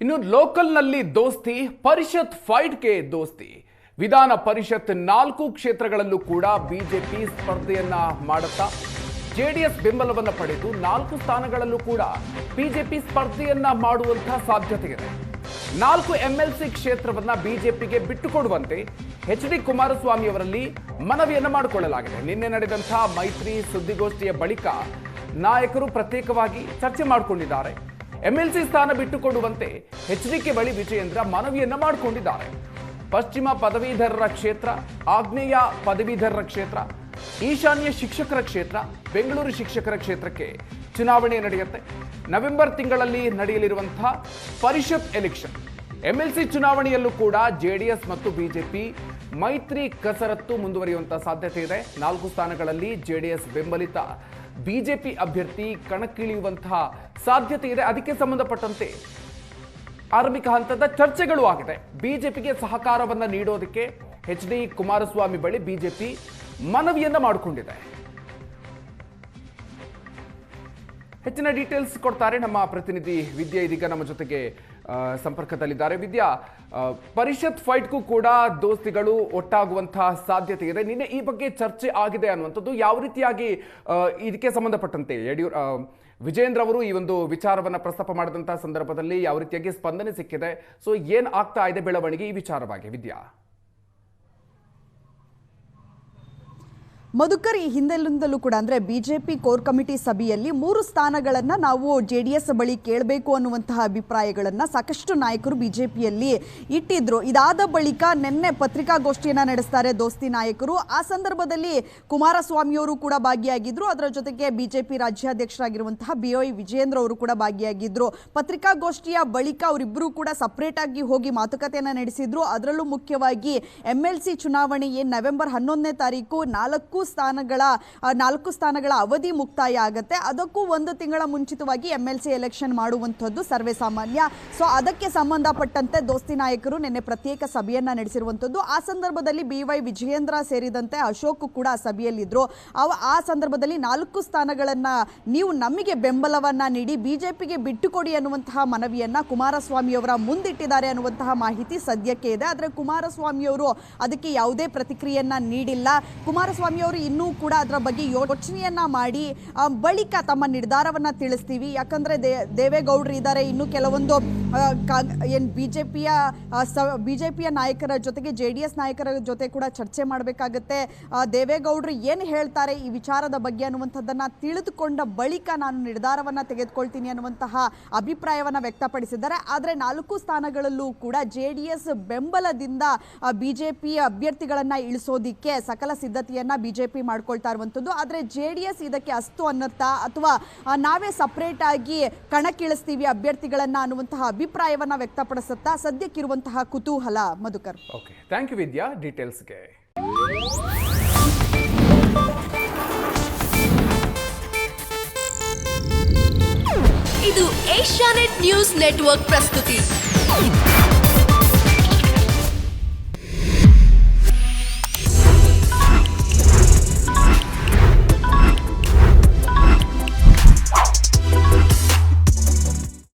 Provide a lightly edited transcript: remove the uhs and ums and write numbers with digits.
ಇನ್ನು ಲೋಕಲ್ನಲ್ಲಿ ದೋಸ್ತಿ, ಪರಿಷತ್ ಫೈಟ್ಗೆ ದೋಸ್ತಿ. ವಿಧಾನ ಪರಿಷತ್ 4 ಕ್ಷೇತ್ರಗಳಲ್ಲೂ ಕೂಡ ಬಿಜೆಪಿ ಸ್ಪರ್ಧೆಯನ್ನ ಮಾಡುತ್ತಾ ಜೆಡಿಎಸ್ ಬೆಂಬಲವನ್ನು ಪಡೆದು 4 ಸ್ಥಾನಗಳಲ್ಲೂ ಕೂಡ ಬಿಜೆಪಿ ಸ್ಪರ್ಧೆಯನ್ನ ಮಾಡುವಂತಹ ಸಾಧ್ಯತೆ ಇದೆ. 4 ಎಂಎಲ್ಸಿ ಕ್ಷೇತ್ರವನ್ನ ಬಿಜೆಪಿಗೆ ಬಿಟ್ಟುಕೊಡುವಂತೆ ಎಚ್.ಡಿ. ಕುಮಾರಸ್ವಾಮಿ ಅವರಲ್ಲಿ ಮನವಿಯನ್ನು ಮಾಡಿಕೊಳ್ಳಲಾಗಿದೆ. ನಿನ್ನೆ ನಡೆದಂತಹ ಮೈತ್ರಿ ಸುದ್ದಿಗೋಷ್ಠಿಯ ಬಳಿಕ ನಾಯಕರು ಪ್ರತ್ಯೇಕವಾಗಿ ಚರ್ಚೆ ಮಾಡಿಕೊಂಡಿದ್ದಾರೆ. ಎಂಎಲ್ಸಿ ಸ್ಥಾನ ಬಿಟ್ಟುಕೊಡುವಂತೆ ಎಚ್.ಡಿ.ಕೆ. ಬಳಿ ವಿಜಯೇಂದ್ರ ಮನವಿಯನ್ನ ಮಾಡಿಕೊಂಡಿದ್ದಾರೆ. ಪಶ್ಚಿಮ ಪದವೀಧರರ ಕ್ಷೇತ್ರ, ಆಗ್ನೇಯ ಪದವೀಧರರ ಕ್ಷೇತ್ರ, ಈಶಾನ್ಯ ಶಿಕ್ಷಕರ ಕ್ಷೇತ್ರ, ಬೆಂಗಳೂರು ಶಿಕ್ಷಕರ ಕ್ಷೇತ್ರಕ್ಕೆ ಚುನಾವಣೆ ನಡೆಯುತ್ತೆ. ನವೆಂಬರ್ ತಿಂಗಳಲ್ಲಿ ನಡೆಯಲಿರುವಂತಹ ಪರಿಷತ್ ಎಲೆಕ್ಷನ್, ಎಂಎಲ್ಸಿ ಚುನಾವಣೆಯಲ್ಲೂ ಕೂಡ ಜೆಡಿಎಸ್ ಮತ್ತು ಬಿಜೆಪಿ ಮೈತ್ರಿ ಕಸರತ್ತು ಮುಂದುವರಿಯುವಂತಹ ಸಾಧ್ಯತೆ ಇದೆ. 4 ಸ್ಥಾನಗಳಲ್ಲಿ ಜೆಡಿಎಸ್ ಬೆಂಬಲಿತ ಬಿಜೆಪಿ ಅಭ್ಯರ್ಥಿ ಕಣಕ್ಕಿಳಿಯುವಂತಹ ಸಾಧ್ಯತೆ ಇದೆ. ಅದಕ್ಕೆ ಸಂಬಂಧಪಟ್ಟಂತೆ ಆರಂಭಿಕ ಹಂತದ ಚರ್ಚೆಗಳು ಆಗಿದೆ. ಬಿಜೆಪಿಗೆ ಸಹಕಾರವನ್ನು ನೀಡೋದಕ್ಕೆ ಎಚ್.ಡಿ. ಕುಮಾರಸ್ವಾಮಿ ಬಳಿ ಬಿಜೆಪಿ ಮನವಿಯನ್ನ ಮಾಡಿಕೊಂಡಿದೆ. ಹೆಚ್ಚಿನ ಡೀಟೇಲ್ಸ್ ಕೊಡ್ತಾರೆ ನಮ್ಮ ಪ್ರತಿನಿಧಿ ವಿದ್ಯಾ. ಇದೀಗ ನಮ್ಮ ಜೊತೆಗೆ ಸಂಪರ್ಕದಲ್ಲಿದ್ದಾರೆ. ವಿದ್ಯಾ, ಪರಿಷತ್ ಫೈಟ್ಗೂ ಕೂಡ ದೋಸ್ತಿಗಳು ಒಟ್ಟಾಗುವಂತಹ ಸಾಧ್ಯತೆ ಇದೆ. ನಿನ್ನೆ ಈ ಬಗ್ಗೆ ಚರ್ಚೆ ಆಗಿದೆ ಅನ್ನುವಂಥದ್ದು. ಯಾವ ರೀತಿಯಾಗಿ ಇದಕ್ಕೆ ಸಂಬಂಧಪಟ್ಟಂತೆ ವಿಜಯೇಂದ್ರ ಅವರು ಈ ಒಂದು ವಿಚಾರವನ್ನ ಪ್ರಸ್ತಾಪ ಮಾಡಿದಂತಹ ಸಂದರ್ಭದಲ್ಲಿ ಯಾವ ರೀತಿಯಾಗಿ ಸ್ಪಂದನೆ ಸಿಕ್ಕಿದೆ, ಸೊ ಏನ್ ಆಗ್ತಾ ಇದೆ ಬೆಳವಣಿಗೆ ಈ ವಿಚಾರವಾಗಿ ವಿದ್ಯಾ? ಮಧುಕರ್, ಈ ಹಿಂದೆಲಿಂದಲೂ ಕೂಡ ಅಂದರೆ ಬಿಜೆಪಿ ಕೋರ್ ಕಮಿಟಿ ಸಭೆಯಲ್ಲಿ 3 ಸ್ಥಾನಗಳನ್ನು ನಾವು JDS ಬಳಿ ಕೇಳಬೇಕು ಅನ್ನುವಂತಹ ಅಭಿಪ್ರಾಯಗಳನ್ನು ಸಾಕಷ್ಟು ನಾಯಕರು ಬಿಜೆಪಿಯಲ್ಲಿ ಇಟ್ಟಿದ್ರು. ಇದಾದ ಬಳಿಕ ನಿನ್ನೆ ಪತ್ರಿಕಾಗೋಷ್ಠಿಯನ್ನು ನಡೆಸ್ತಾರೆ ದೋಸ್ತಿ ನಾಯಕರು. ಆ ಸಂದರ್ಭದಲ್ಲಿ ಕುಮಾರಸ್ವಾಮಿಯವರು ಕೂಡ ಭಾಗಿಯಾಗಿದ್ದರು. ಅದರ ಜೊತೆಗೆ ಬಿಜೆಪಿ ರಾಜ್ಯಾಧ್ಯಕ್ಷರಾಗಿರುವಂತಹ BOI ವಿಜಯೇಂದ್ರ ಅವರು ಕೂಡ ಭಾಗಿಯಾಗಿದ್ದರು. ಪತ್ರಿಕಾಗೋಷ್ಠಿಯ ಬಳಿಕ ಅವರಿಬ್ಬರು ಕೂಡ ಸಪ್ರೇಟ್ ಆಗಿ ಹೋಗಿ ಮಾತುಕತೆಯನ್ನು ನಡೆಸಿದ್ರು. ಅದರಲ್ಲೂ ಮುಖ್ಯವಾಗಿ MLC ಚುನಾವಣೆ ಏನು ನವೆಂಬರ್ 11ನೇ ತಾರೀಕು 4 ಸ್ಥಾನಗಳ ಅವಧಿ ಮುಕ್ತಾಯ ಆಗುತ್ತೆ. ಅದಕ್ಕೂ 1 ತಿಂಗಳ ಮುಂಚಿತವಾಗಿ MLC ಎಲೆಕ್ಷನ್ ಮಾಡುವಂಥದ್ದು ಸರ್ವೇ ಸಾಮಾನ್ಯ. ಸೊ ಅದಕ್ಕೆ ಸಂಬಂಧಪಟ್ಟಂತೆ ದೋಸ್ತಿ ನಾಯಕರು ನಿನ್ನೆ ಪ್ರತ್ಯೇಕ ಸಭೆಯನ್ನ ನಡೆಸಿರುವಂಥದ್ದು. ಆ ಸಂದರ್ಭದಲ್ಲಿ BY ವಿಜಯೇಂದ್ರ ಸೇರಿದಂತೆ ಅಶೋಕ್ ಕೂಡ ಸಭೆಯಲ್ಲಿದ್ದರು. ಆ ಸಂದರ್ಭದಲ್ಲಿ 4 ಸ್ಥಾನಗಳನ್ನು ನೀವು ನಮಗೆ ಬೆಂಬಲವನ್ನ ನೀಡಿ ಬಿಜೆಪಿಗೆ ಬಿಟ್ಟುಕೊಡಿ ಅನ್ನುವಂತಹ ಮನವಿಯನ್ನ ಕುಮಾರಸ್ವಾಮಿಯವರ ಮುಂದಿಟ್ಟಿದ್ದಾರೆ ಅನ್ನುವಂತಹ ಮಾಹಿತಿ ಸದ್ಯಕ್ಕೆ ಇದೆ. ಆದರೆ ಕುಮಾರಸ್ವಾಮಿಯವರು ಅದಕ್ಕೆ ಯಾವುದೇ ಪ್ರತಿಕ್ರಿಯೆಯನ್ನ ನೀಡಿಲ್ಲ. ಕುಮಾರಸ್ವಾಮಿಯವರು ಇನ್ನೂ ಕೂಡ ಅದರ ಬಗ್ಗೆ ಯೋಚನೆಯನ್ನ ಮಾಡಿ ಬಳಿಕ ತಮ್ಮ ನಿರ್ಧಾರವನ್ನ ತಿಳಿಸ್ತೀವಿ, ಯಾಕಂದ್ರೆ ದೇವೇಗೌಡರು ಇದ್ದಾರೆ, ಇನ್ನು ಕೆಲವೊಂದು ಏನು ಬಿಜೆಪಿಯ ನಾಯಕರ ಜೊತೆಗೆ JDS ನಾಯಕರ ಜೊತೆ ಕೂಡ ಚರ್ಚೆ ಮಾಡಬೇಕಾಗುತ್ತೆ. ದೇವೇಗೌಡರು ಏನು ಹೇಳ್ತಾರೆ ಈ ವಿಚಾರದ ಬಗ್ಗೆ ಅನ್ನುವಂಥದ್ದನ್ನು ತಿಳಿದುಕೊಂಡ ಬಳಿಕ ನಾನು ನಿರ್ಧಾರವನ್ನು ತೆಗೆದುಕೊಳ್ತೀನಿ ಅನ್ನುವಂತಹ ಅಭಿಪ್ರಾಯವನ್ನು ವ್ಯಕ್ತಪಡಿಸಿದ್ದಾರೆ. ಆದರೆ 4 ಸ್ಥಾನಗಳಲ್ಲೂ ಕೂಡ JDS ಬೆಂಬಲದಿಂದ ಬಿಜೆಪಿ ಅಭ್ಯರ್ಥಿಗಳನ್ನು ಇಳಿಸೋದಿಕ್ಕೆ ಸಕಲ ಸಿದ್ಧತೆಯನ್ನು ಬಿಜೆಪಿ ಮಾಡ್ಕೊಳ್ತಾ ಇರುವಂಥದ್ದು. ಆದರೆ JDS ಇದಕ್ಕೆ ಅಸ್ತು ಅನ್ನುತ್ತಾ ಅಥವಾ ನಾವೇ ಸಪ್ರೇಟ್ ಆಗಿ ಕಣಕ್ಕಿಳಿಸ್ತೀವಿ ಅಭ್ಯರ್ಥಿಗಳನ್ನ ಅನ್ನುವಂತಹ ಅಭಿಪ್ರಾಯವನ್ನ ವ್ಯಕ್ತಪಡಿಸುತ್ತಾ ಸದ್ಯಕ್ಕಿರುವಂತಹ ಕುತೂಹಲ. ಮಧುಕರ್, ಓಕೆ, ಥ್ಯಾಂಕ್ ಯು ವಿದ್ಯಾ ಡೀಟೇಲ್ಸ್ಗೆ. ಇದು ಏಷ್ಯಾನೆಟ್ ನ್ಯೂಸ್ ನೆಟ್ವರ್ಕ್ ಪ್ರಸ್ತುತಿ.